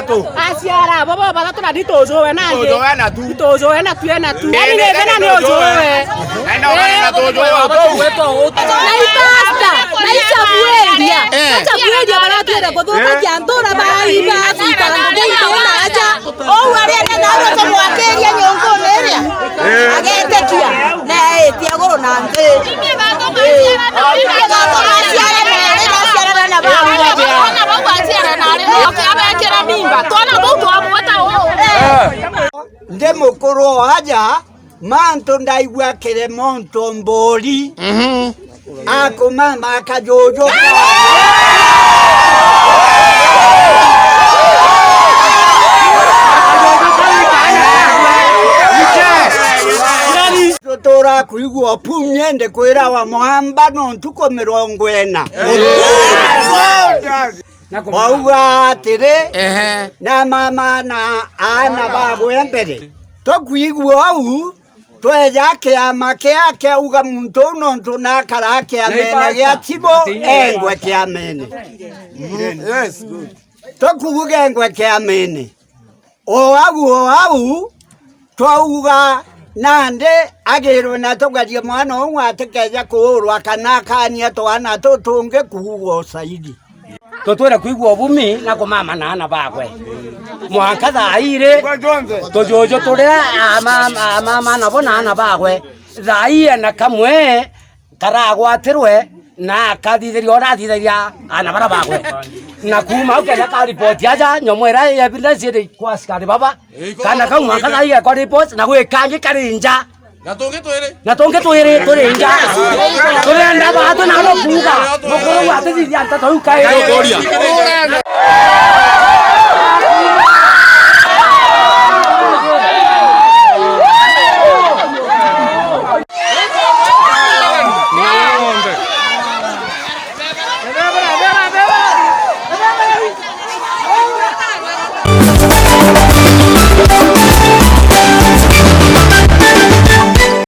tu. Asiara baba bala tu na ditozo we na je. Tozo we na tu. Ditozo we na tu e na tu. Ani ne bena ne ozo we. Na na tozo we to. Na ipasta. Na isabuelia. Isabuelia bala tu de godo ka jantora ba iba sita ngo nge na aja. O wari na ro to wa keria nyongo neria. Agete kia. Na tia goro na nge. Ime ba to asiara na asiara na ba. Na ba asiara na le. Akabekera mimba. Tona buto amwata o. Nde mukuru haja manto ndaigua kere monto mbori ako mama kajojo tora kuigua pumyende kwira wa muhamba no ntuko 40 Wauga tere na mama na ana babu empere to kuigua au to yake amake yake uga muntu no ntuna karake amene ya tibo engwe ke amene yes good to kuvuga engwe ke amene o au to uga nande agero na to gadia mwana omwe atekeja kuurwa kana kania to ana to tunge kuugo saidi Totwera kuigwa bumi na ko mama na ana bakwe mwanka thaire tojojo torea mama na bona ana bakwe thaia na kamwe karagwatirwe na kathithirio orathitharia ana bara bakwe na kuma ukenya ka report aja nyomwera ya bindacire kwa askari baba kana ka mwanka thaia kwa report na gwikangi karinja na tonge twere turinja turenda batu na no kuga mukuru wa tithia ntatu kai